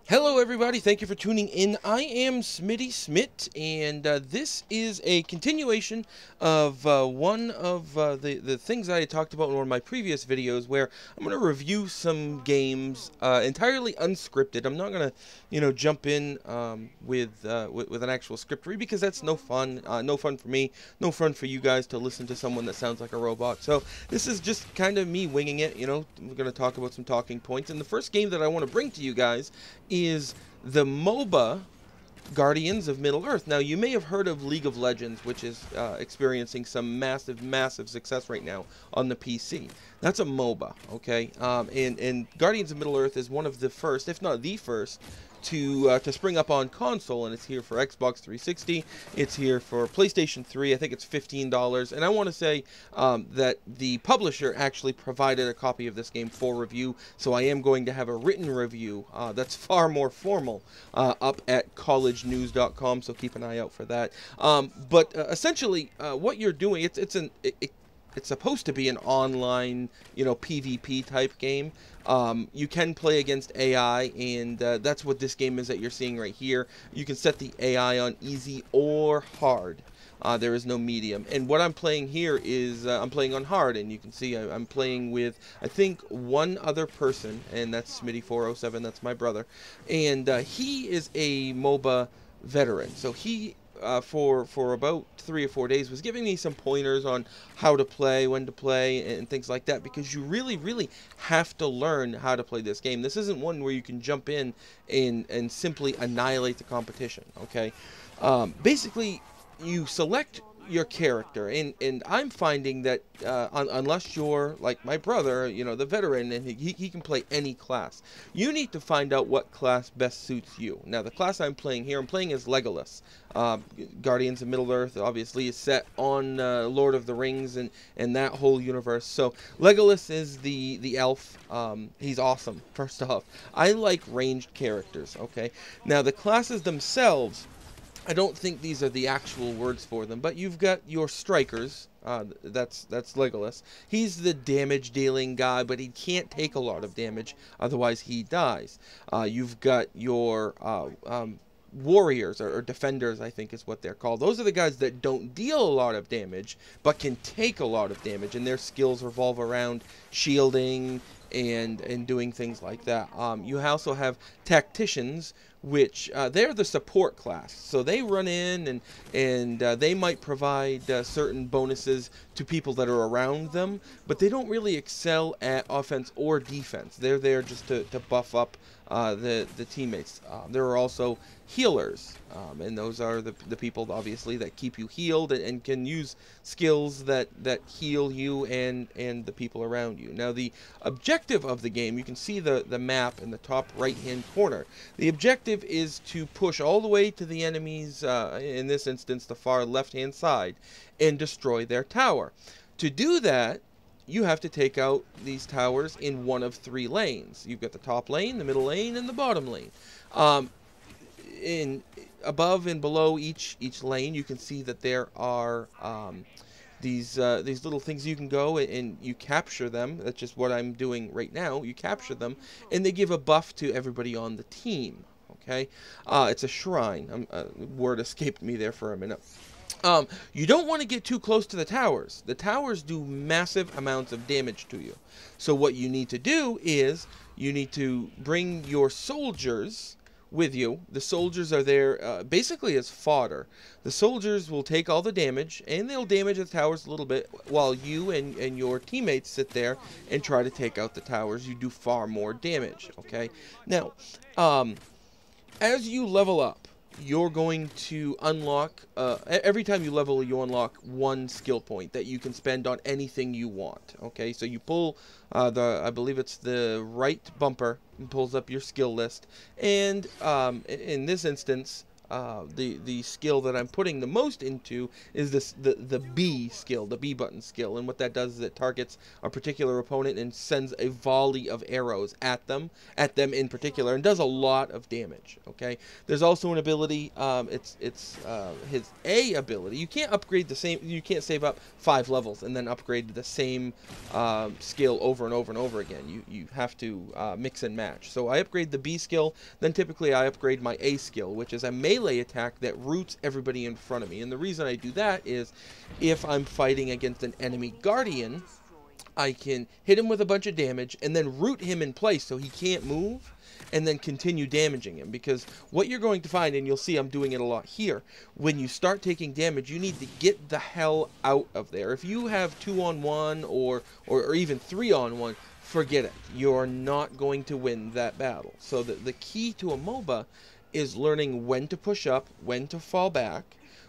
Hello everybody, thank you for tuning in. I am Sm1tty Sm1t, and this is a continuation of one of the things I had talked about in one of my previous videos, where I'm going to review some games entirely unscripted. I'm not going to, jump in with an actual script read, because that's no fun. No fun for me, no fun for you guys to listen to someone that sounds like a robot. So this is just kind of me winging it. We're going to talk about some talking points, and the first game that I want to bring to you guys is the MOBA Guardians of Middle-earth. Now, you may have heard of League of Legends, which is experiencing some massive success right now on the PC. That's a MOBA, okay? And Guardians of Middle-earth is one of the first, if not the first, to spring up on console, and it's here for Xbox 360. It's here for PlayStation 3. I think it's $15. And I want to say that the publisher actually provided a copy of this game for review, so I am going to have a written review that's far more formal up at collegenews.com, so keep an eye out for that. But essentially, what you're doing, it's supposed to be an online, PvP type game. You can play against AI, and that's what this game is that you're seeing right here. You can set the AI on easy or hard. There is no medium. And what I'm playing here is I'm playing on hard, and you can see I'm playing with, I think, one other person, and that's Sm1tty407, that's my brother. And he is a MOBA veteran, so he for about 3 or 4 days was giving me some pointers on how to play, when to play, and things like that, because you really have to learn how to play this game. This isn't one where you can jump in and simply annihilate the competition, okay? Basically, you select your character, and I'm finding that unless you're like my brother, the veteran, and he can play any class, you need to find out what class best suits you. Now, the class I'm playing here, I'm playing as Legolas. Guardians of Middle-earth obviously is set on Lord of the Rings and that whole universe. So Legolas is the elf. He's awesome. First off, I like ranged characters, okay? Now, the classes themselves, I don't think these are the actual words for them, but you've got your strikers. That's Legolas. He's the damage dealing guy, but he can't take a lot of damage, otherwise he dies. You've got your warriors, or defenders, I think is what they're called. Those are the guys that don't deal a lot of damage, but can take a lot of damage, and their skills revolve around shielding and doing things like that. You also have tacticians, which they're the support class, so they run in and they might provide certain bonuses to people that are around them, but they don't really excel at offense or defense. They're there just to buff up the teammates. There are also healers, and those are the people, obviously, that keep you healed and can use skills that heal you and the people around you. Now, the objective of the game, you can see the map in the top right hand corner. The objective is to push all the way to the enemies, in this instance the far left hand side, and destroy their tower. To do that, you have to take out these towers in one of 3 lanes. You've got the top lane, the middle lane, and the bottom lane. Above and below each lane, you can see that there are these little things you can go and you capture them. That's just what I'm doing right now. You capture them, and they give a buff to everybody on the team. Okay, it's a shrine. Word escaped me there for a minute. You don't want to get too close to the towers. The towers do massive amounts of damage to you. So what you need to do is you need to bring your soldiers with you. The soldiers are there basically as fodder. The soldiers will take all the damage, and they'll damage the towers a little bit, while you and your teammates sit there and try to take out the towers. You do far more damage, okay? Now, as you level up, you're going to unlock, every time you level, you unlock 1 skill point that you can spend on anything you want, okay? So you pull I believe it's the right bumper, and pulls up your skill list, and in this instance, the skill that I'm putting the most into is the B skill, the B button skill, and what that does is it targets a particular opponent and sends a volley of arrows at them in particular, and does a lot of damage. Okay, there's also an ability, it's his A ability. You can't upgrade the same, you can't save up 5 levels and then upgrade the same skill over and over and over again. You have to mix and match. So I upgrade the B skill, then typically I upgrade my A skill, which is a melee attack that roots everybody in front of me. And the reason I do that is if I'm fighting against an enemy guardian, I can hit him with a bunch of damage and then root him in place so he can't move, and then continue damaging him. Because what you're going to find, and you'll see I'm doing it a lot here, when you start taking damage, you need to get the hell out of there. If you have 2-on-1 or even 3-on-1, forget it. You're not going to win that battle. So the key to a MOBA is learning when to push up, when to fall back,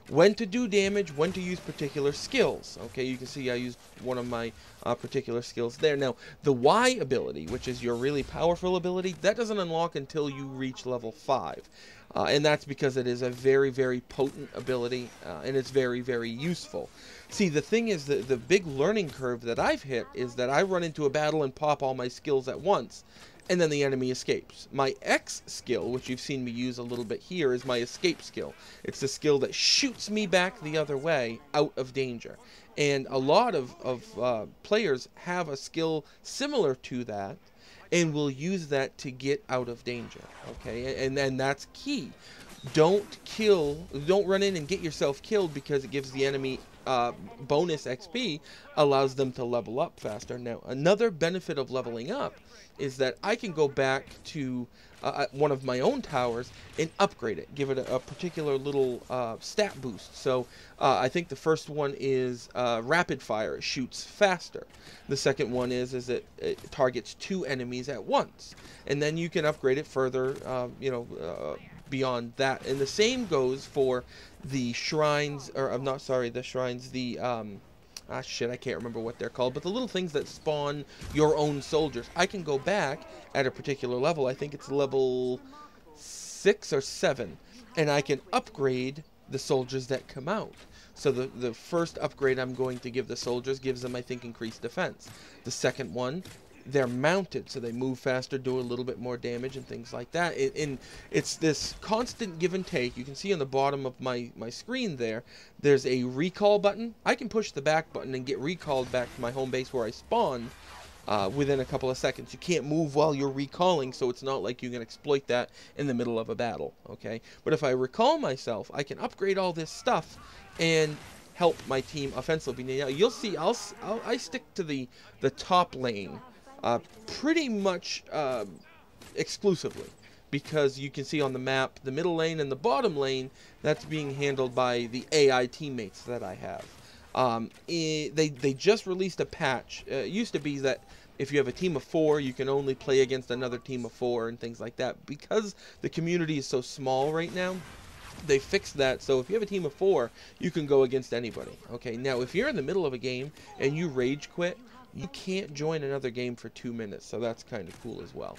when to do damage, when to use particular skills. Okay, you can see I used one of my particular skills there. Now, the Y ability, which is your really powerful ability, that doesn't unlock until you reach level 5. And that's because it is a very, very potent ability, and it's very, very useful. See, the thing is, the big learning curve that I've hit is that I run into a battle and pop all my skills at once, and then the enemy escapes. My X skill, which you've seen me use a little bit here, is my escape skill. It's the skill that shoots me back the other way out of danger. And a lot of players have a skill similar to that, and will use that to get out of danger. Okay, and that's key. Don't run in and get yourself killed because it gives the enemy bonus XP, allows them to level up faster. Now, another benefit of leveling up is that I can go back to one of my own towers and upgrade it, give it a particular little stat boost. So I think the first one is rapid fire, it shoots faster. The second one is it targets 2 enemies at once, and then you can upgrade it further, beyond that. And the same goes for the shrines, or I'm not sorry, the shrines, the I can't remember what they're called, but the little things that spawn your own soldiers. I can go back at a particular level, I think it's level 6 or 7, and I can upgrade the soldiers that come out. So the first upgrade I'm going to give the soldiers gives them, I think, increased defense. The second one, they're mounted, so they move faster, do a little bit more damage, and things like that. And it's this constant give and take. You can see on the bottom of my screen there's a recall button. I can push the back button and get recalled back to my home base where I spawned within a couple of seconds. You can't move while you're recalling, so it's not like you can exploit that in the middle of a battle. Okay, but if I recall myself, I can upgrade all this stuff and help my team offensively. Now, you'll see I stick to the top lane pretty much exclusively, because you can see on the map the middle lane and the bottom lane, that's being handled by the AI teammates that I have. They just released a patch. It used to be that if you have a team of 4, you can only play against another team of 4 and things like that. Because the community is so small right now, they fixed that, so if you have a team of 4, you can go against anybody. Okay, now if you're in the middle of a game and you rage quit, you can't join another game for 2 minutes, so that's kind of cool as well.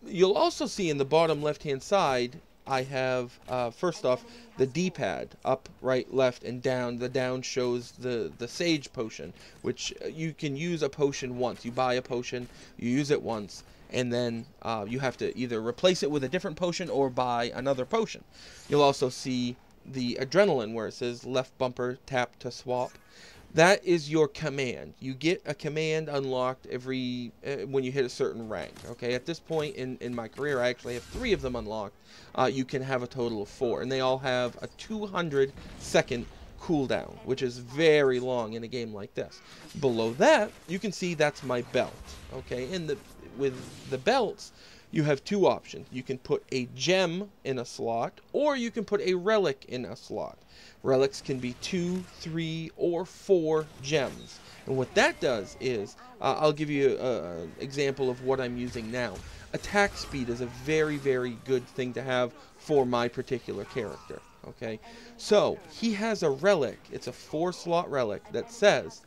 You'll also see in the bottom left-hand side, I have, first off, the D-pad, up, right, left, and down. The down shows the Sage potion, which you can use a potion once. You buy a potion, you use it once, and then you have to either replace it with a different potion or buy another potion. You'll also see the adrenaline, where it says left bumper tap to swap. That is your command. You get a command unlocked every when you hit a certain rank. Okay, at this point in my career, I actually have 3 of them unlocked. You can have a total of 4, and they all have a 200-second cooldown, which is very long in a game like this. Below that, you can see that's my belt. Okay, and with the belts, you have 2 options. You can put a gem in a slot, or you can put a relic in a slot. Relics can be 2, 3, or 4 gems. And what that does is, I'll give you an example of what I'm using now. Attack speed is a very, very good thing to have for my particular character. Okay, so he has a relic. It's a 4-slot relic that says,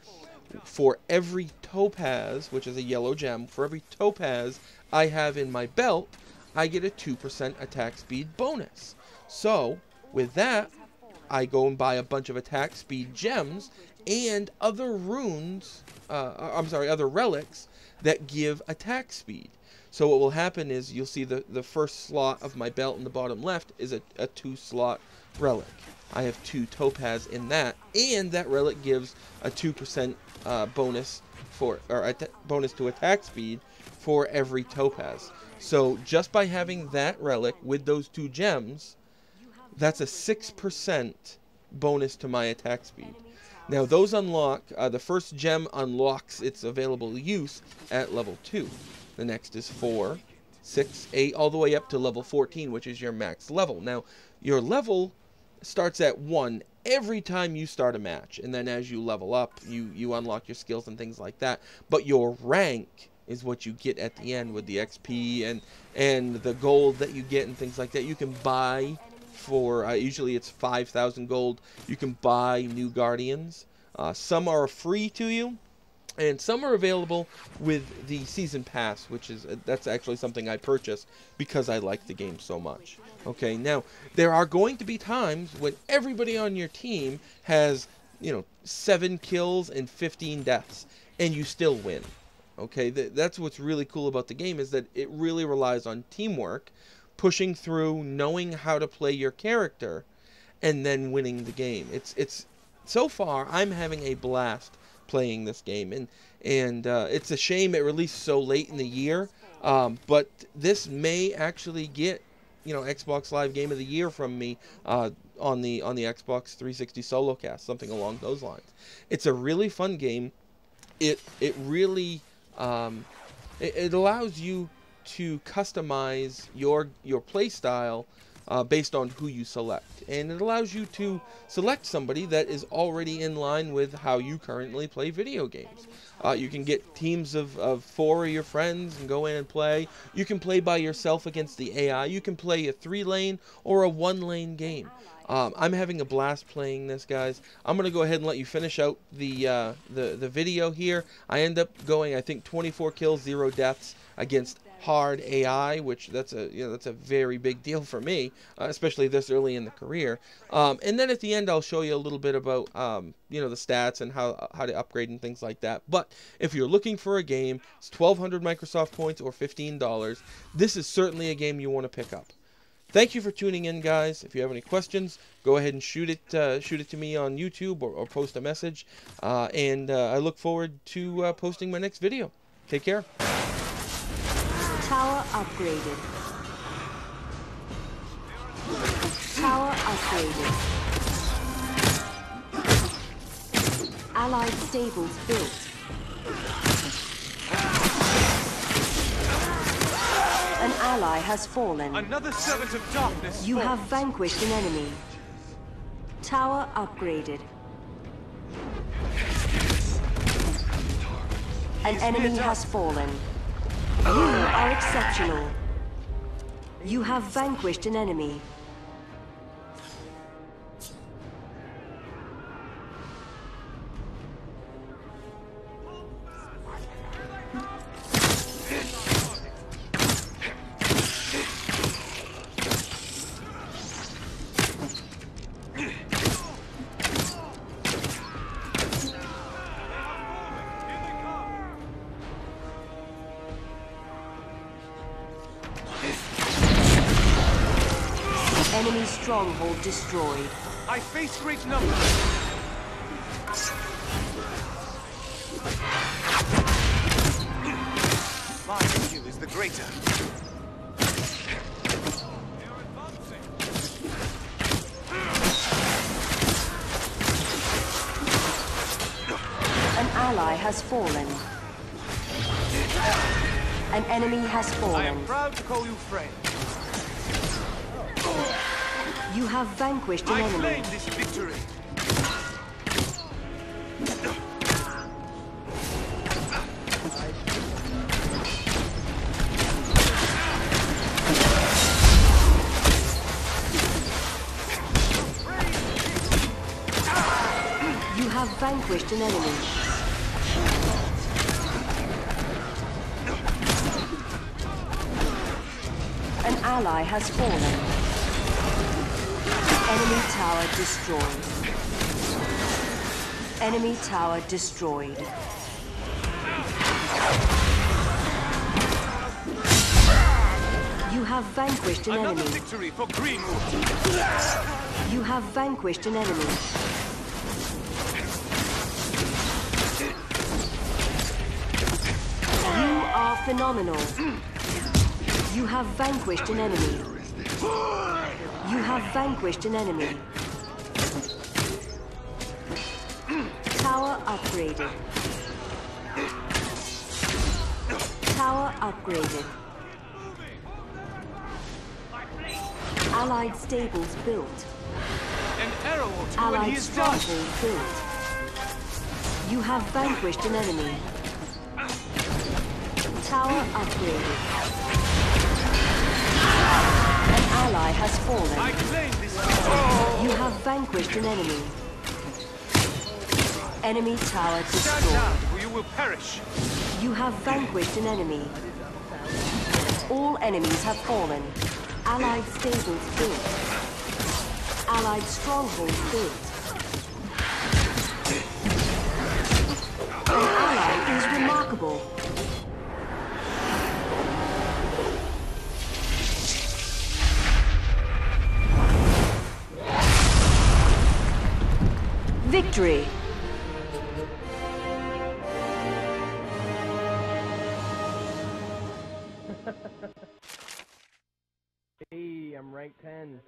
for every topaz, which is a yellow gem, for every topaz I have in my belt, I get a 2% attack speed bonus. So, with that, I go and buy a bunch of attack speed gems and other runes, other relics that give attack speed. So what will happen is you'll see the first slot of my belt in the bottom left is a 2-slot relic. I have 2 topaz in that, and that relic gives a 2% bonus bonus to attack speed for every topaz. So just by having that relic with those 2 gems, that's a 6% bonus to my attack speed. Now those unlock, the first gem unlocks its available use at level 2. The next is 4, 6, 8, all the way up to level 14, which is your max level. Now, your level starts at 1 every time you start a match, and then as you level up, you unlock your skills and things like that. But your rank is what you get at the end with the XP and the gold that you get and things like that. You can buy for, usually it's 5,000 gold, you can buy new Guardians. Some are free to you, and some are available with the season pass, which is, that's actually something I purchased because I like the game so much. Okay, now, there are going to be times when everybody on your team has, 7 kills and 15 deaths, and you still win. Okay, that's what's really cool about the game, is that it really relies on teamwork, pushing through, knowing how to play your character, and then winning the game. It's so far, I'm having a blast playing this game, and it's a shame it released so late in the year, but this may actually get Xbox Live Game of the Year from me on the Xbox 360 solo cast, something along those lines. It's a really fun game. It really it allows you to customize your play style based on who you select, and it allows you to select somebody that is already in line with how you currently play video games. You can get teams of 4 of your friends and go in and play. You can play by yourself against the AI. You can play a 3-lane or a 1-lane game. I'm having a blast playing this, guys. I'm gonna go ahead and let you finish out the video here. I end up going, I think, 24 kills, 0 deaths against hard AI, which that's a very big deal for me, especially this early in the career. And then at the end, I'll show you a little bit about the stats and how to upgrade and things like that. But if you're looking for a game, it's 1,200 Microsoft points or $15. This is certainly a game you want to pick up. Thank you for tuning in, guys. If you have any questions, go ahead and shoot it to me on YouTube or post a message. And I look forward to posting my next video. Take care. Tower upgraded. Tower upgraded. Allied stables built. An ally has fallen. Another servant of darkness. You have vanquished an enemy. Tower upgraded. An enemy has fallen. You are exceptional. You have vanquished an enemy. Enemy stronghold destroyed. I face great numbers. My skill is the greater. An ally has fallen. An enemy has fallen. I am proud to call you friend. You have vanquished an I enemy. claim this victory. You have vanquished an enemy. An ally has fallen. Enemy tower destroyed. Enemy tower destroyed. You have vanquished an Another enemy. victory for Greenwood. You have vanquished an enemy. You are phenomenal. You have vanquished an enemy. You have vanquished an enemy. Tower upgraded. Tower upgraded. Allied stables built. An arrow or two and Allied he is done. stronghold built. You have vanquished an enemy. Tower upgraded. An ally has fallen. I claim this. You have vanquished an enemy. Enemy tower Stand destroyed. down or you will perish. You have vanquished an enemy. All enemies have fallen. Allied stables built. Allied strongholds built. An ally is remarkable. Victory! Hey, I'm rank 10.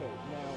Okay, now